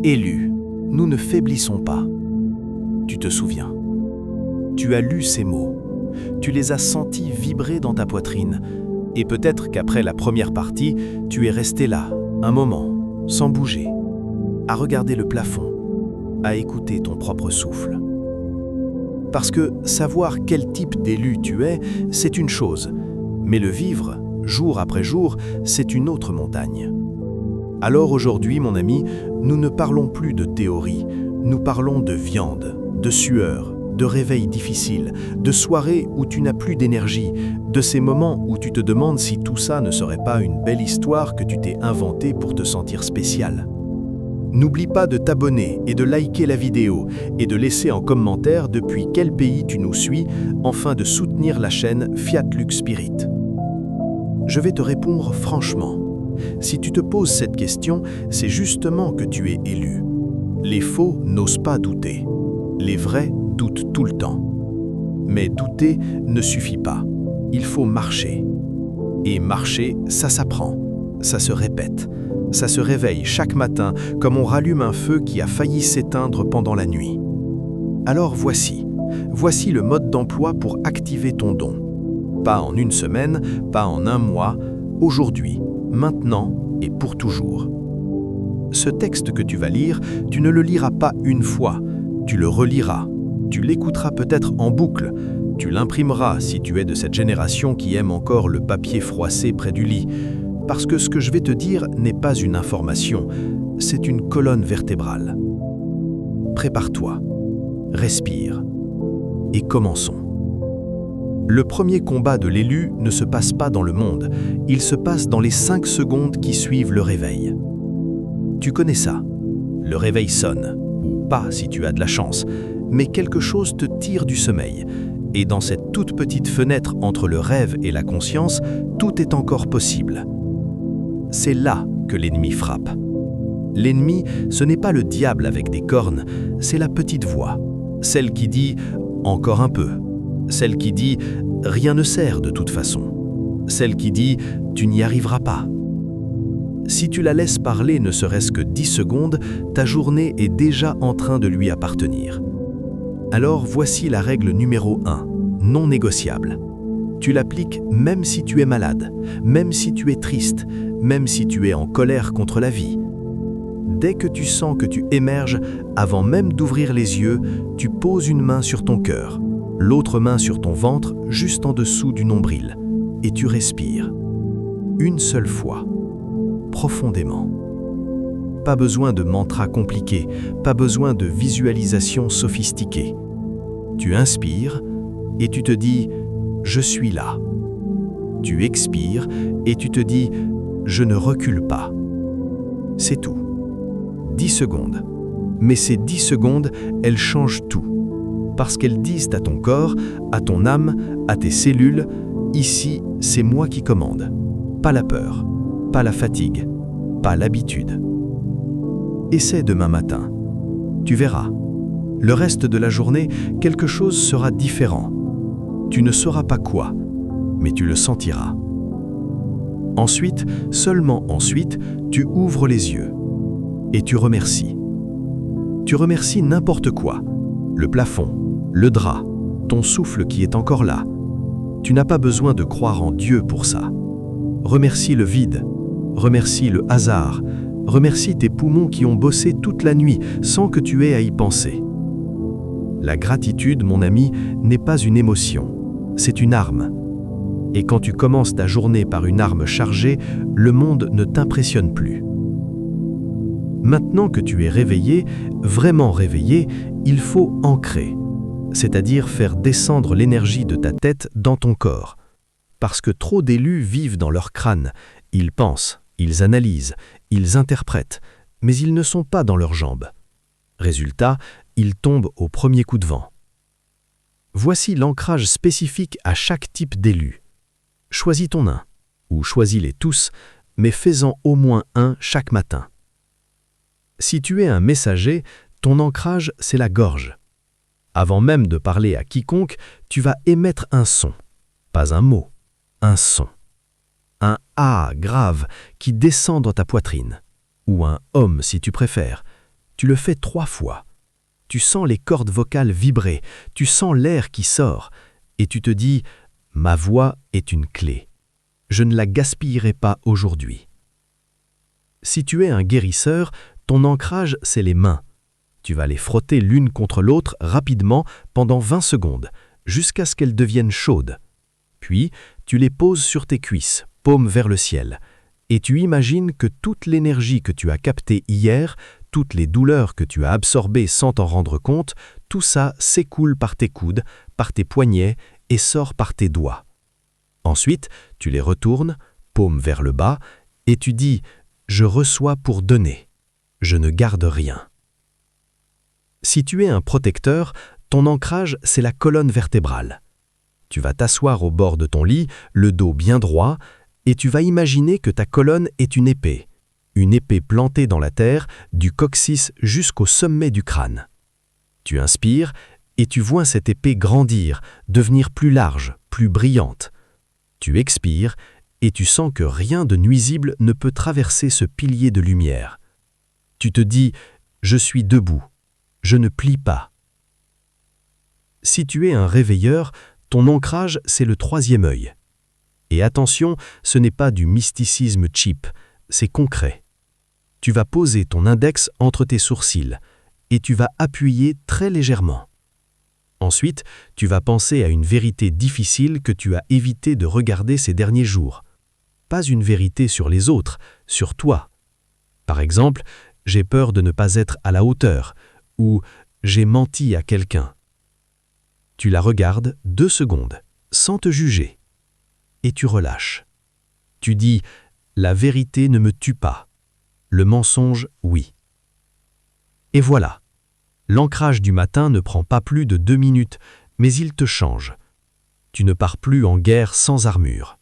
Élus, nous ne faiblissons pas. Tu te souviens. Tu as lu ces mots. Tu les as sentis vibrer dans ta poitrine. Et peut-être qu'après la première partie, tu es resté là, un moment, sans bouger, à regarder le plafond, à écouter ton propre souffle. Parce que savoir quel type d'élu tu es, c'est une chose, mais le vivre, jour après jour, c'est une autre montagne. Alors aujourd'hui, mon ami, nous ne parlons plus de théorie, nous parlons de viande, de sueur, de réveils difficiles, de soirées où tu n'as plus d'énergie, de ces moments où tu te demandes si tout ça ne serait pas une belle histoire que tu t'es inventée pour te sentir spécial. N'oublie pas de t'abonner et de liker la vidéo et de laisser en commentaire depuis quel pays tu nous suis afin de soutenir la chaîne Fiat Lux Spirit. Je vais te répondre franchement. Si tu te poses cette question, c'est justement que tu es élu. Les faux n'osent pas douter. Les vrais doutent tout le temps. Mais douter ne suffit pas. Il faut marcher. Et marcher, ça s'apprend. Ça se répète. Ça se réveille chaque matin comme on rallume un feu qui a failli s'éteindre pendant la nuit. Alors voici le mode d'emploi pour activer ton don. Pas en une semaine, pas en un mois, aujourd'hui, maintenant et pour toujours. Ce texte que tu vas lire, tu ne le liras pas une fois, tu le reliras, tu l'écouteras peut-être en boucle, tu l'imprimeras si tu es de cette génération qui aime encore le papier froissé près du lit, parce que ce que je vais te dire n'est pas une information, c'est une colonne vertébrale. Prépare-toi, respire et commençons. Le premier combat de l'élu ne se passe pas dans le monde, il se passe dans les 5 secondes qui suivent le réveil. Tu connais ça. Le réveil sonne, ou pas si tu as de la chance, mais quelque chose te tire du sommeil. Et dans cette toute petite fenêtre entre le rêve et la conscience, tout est encore possible. C'est là que l'ennemi frappe. L'ennemi, ce n'est pas le diable avec des cornes, c'est la petite voix, celle qui dit « encore un peu », celle qui dit « rien ne sert de toute façon », celle qui dit « tu n'y arriveras pas ». Si tu la laisses parler ne serait-ce que 10 secondes, ta journée est déjà en train de lui appartenir. Alors voici la règle numéro 1, non négociable. Tu l'appliques même si tu es malade, même si tu es triste, même si tu es en colère contre la vie. Dès que tu sens que tu émerges, avant même d'ouvrir les yeux, tu poses une main sur ton cœur, l'autre main sur ton ventre, juste en dessous du nombril, et tu respires. Une seule fois, profondément. Pas besoin de mantra compliqué, pas besoin de visualisation sophistiquée. Tu inspires et tu te dis « je suis là ». Tu expires et tu te dis « je ne recule pas ». C'est tout. 10 secondes. Mais ces 10 secondes, elles changent tout. Parce qu'elles disent à ton corps, à ton âme, à tes cellules, ici, c'est moi qui commande. Pas la peur, pas la fatigue, pas l'habitude. Essaie demain matin. Tu verras. Le reste de la journée, quelque chose sera différent. Tu ne sauras pas quoi, mais tu le sentiras. Ensuite, seulement ensuite, tu ouvres les yeux. Et tu remercies. Tu remercies n'importe quoi. Le plafond, le drap, ton souffle qui est encore là. Tu n'as pas besoin de croire en Dieu pour ça. Remercie le vide. Remercie le hasard. Remercie tes poumons qui ont bossé toute la nuit sans que tu aies à y penser. La gratitude, mon ami, n'est pas une émotion, c'est une arme. Et quand tu commences ta journée par une arme chargée, le monde ne t'impressionne plus. Maintenant que tu es réveillé, vraiment réveillé, il faut ancrer, c'est-à-dire faire descendre l'énergie de ta tête dans ton corps. Parce que trop d'élus vivent dans leur crâne, ils pensent, ils analysent, ils interprètent, mais ils ne sont pas dans leurs jambes. Résultat, ils tombent au premier coup de vent. Voici l'ancrage spécifique à chaque type d'élu. Choisis ton un, ou choisis-les tous, mais fais-en au moins un chaque matin. Si tu es un messager, ton ancrage, c'est la gorge. Avant même de parler à quiconque, tu vas émettre un son, pas un mot, un son. Un « A » grave qui descend dans ta poitrine, ou un « homme » si tu préfères, Tu le fais 3 fois. Tu sens les cordes vocales vibrer, tu sens l'air qui sort, et tu te dis « Ma voix est une clé. Je ne la gaspillerai pas aujourd'hui. » Si tu es un guérisseur, ton ancrage, c'est les mains. Tu vas les frotter l'une contre l'autre rapidement pendant 20 secondes, jusqu'à ce qu'elles deviennent chaudes. Puis, tu les poses sur tes cuisses, paume vers le ciel, et tu imagines que toute l'énergie que tu as captée hier, toutes les douleurs que tu as absorbées sans t'en rendre compte, tout ça s'écoule par tes coudes, par tes poignets et sort par tes doigts. Ensuite, tu les retournes, paume vers le bas, et tu dis « Je reçois pour donner. Je ne garde rien. » Si tu es un protecteur, ton ancrage, c'est la colonne vertébrale. Tu vas t'asseoir au bord de ton lit, le dos bien droit, et tu vas imaginer que ta colonne est une épée plantée dans la terre, du coccyx jusqu'au sommet du crâne. Tu inspires et tu vois cette épée grandir, devenir plus large, plus brillante. Tu expires et tu sens que rien de nuisible ne peut traverser ce pilier de lumière. Tu te dis « Je suis debout, je ne plie pas. » Si tu es un réveilleur, ton ancrage, c'est le 3e œil. Et attention, ce n'est pas du mysticisme cheap, c'est concret. Tu vas poser ton index entre tes sourcils et tu vas appuyer très légèrement. Ensuite, tu vas penser à une vérité difficile que tu as évité de regarder ces derniers jours. Pas une vérité sur les autres, sur toi. Par exemple, j'ai peur de ne pas être à la hauteur ou j'ai menti à quelqu'un. Tu la regardes 2 secondes, sans te juger. Et tu relâches. Tu dis « La vérité ne me tue pas. Le mensonge, oui. » Et voilà. L'ancrage du matin ne prend pas plus de 2 minutes, mais il te change. Tu ne pars plus en guerre sans armure.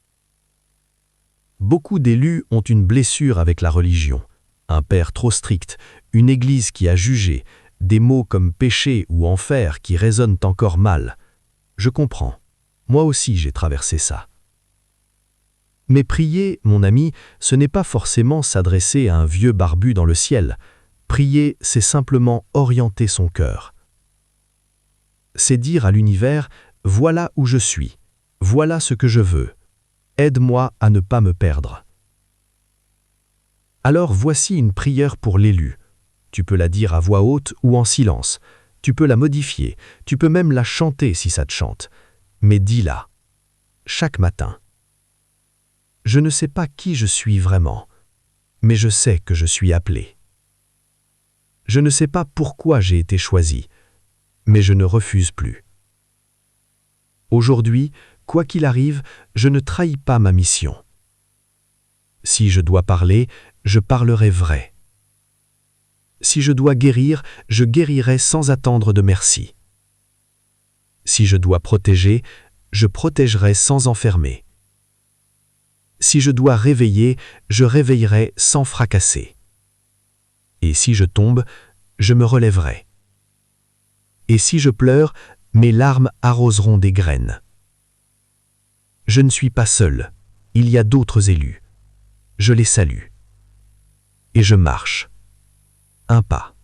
Beaucoup d'élus ont une blessure avec la religion. Un père trop strict, une église qui a jugé, des mots comme péché ou enfer qui résonnent encore mal. Je comprends. Moi aussi j'ai traversé ça. Mais prier, mon ami, ce n'est pas forcément s'adresser à un vieux barbu dans le ciel. Prier, c'est simplement orienter son cœur. C'est dire à l'univers, voilà où je suis, voilà ce que je veux. Aide-moi à ne pas me perdre. Alors voici une prière pour l'élu. Tu peux la dire à voix haute ou en silence. Tu peux la modifier, tu peux même la chanter si ça te chante. Mais dis-la, chaque matin. Je ne sais pas qui je suis vraiment, mais je sais que je suis appelé. Je ne sais pas pourquoi j'ai été choisi, mais je ne refuse plus. Aujourd'hui, quoi qu'il arrive, je ne trahis pas ma mission. Si je dois parler, je parlerai vrai. Si je dois guérir, je guérirai sans attendre de merci. Si je dois protéger, je protégerai sans enfermer. Si je dois réveiller, je réveillerai sans fracasser. Et si je tombe, je me relèverai. Et si je pleure, mes larmes arroseront des graines. Je ne suis pas seul, il y a d'autres élus. Je les salue. Et je marche. Un pas.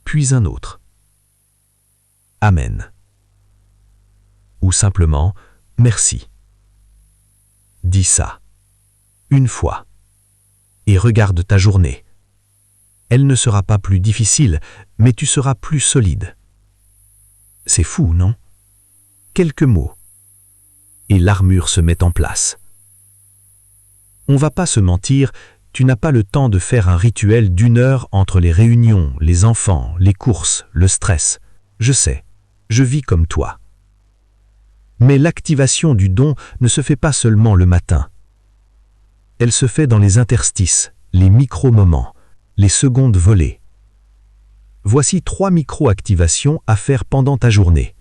Puis un autre. Amen. Ou simplement, merci. Dis ça. Une fois. Et regarde ta journée. Elle ne sera pas plus difficile, mais tu seras plus solide. C'est fou, non? Quelques mots. Et l'armure se met en place. On va pas se mentir, tu n'as pas le temps de faire un rituel d'1 heure entre les réunions, les enfants, les courses, le stress. Je sais, je vis comme toi. Mais l'activation du don ne se fait pas seulement le matin. Elle se fait dans les interstices, les micro-moments, les secondes volées. Voici 3 micro-activations à faire pendant ta journée.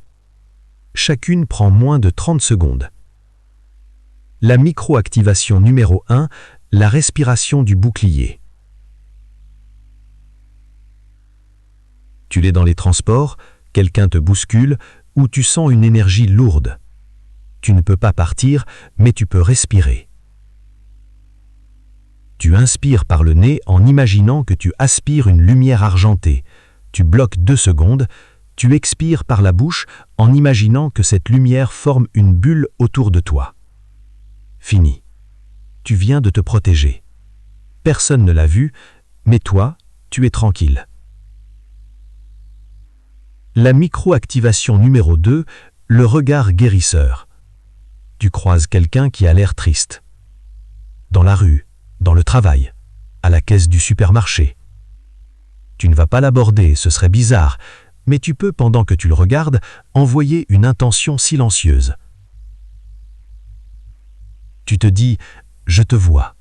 Chacune prend moins de 30 secondes. La micro-activation numéro 1, la respiration du bouclier. Tu l'es dans les transports, quelqu'un te bouscule ou tu sens une énergie lourde. Tu ne peux pas partir, mais tu peux respirer. Tu inspires par le nez en imaginant que tu aspires une lumière argentée. Tu bloques 2 secondes. Tu expires par la bouche en imaginant que cette lumière forme une bulle autour de toi. Fini. Tu viens de te protéger. Personne ne l'a vu, mais toi, tu es tranquille. La micro-activation numéro 2, le regard guérisseur. Tu croises quelqu'un qui a l'air triste. Dans la rue, dans le travail, à la caisse du supermarché. Tu ne vas pas l'aborder, ce serait bizarre, mais tu peux, pendant que tu le regardes, envoyer une intention silencieuse. Tu te dis « Je te vois ».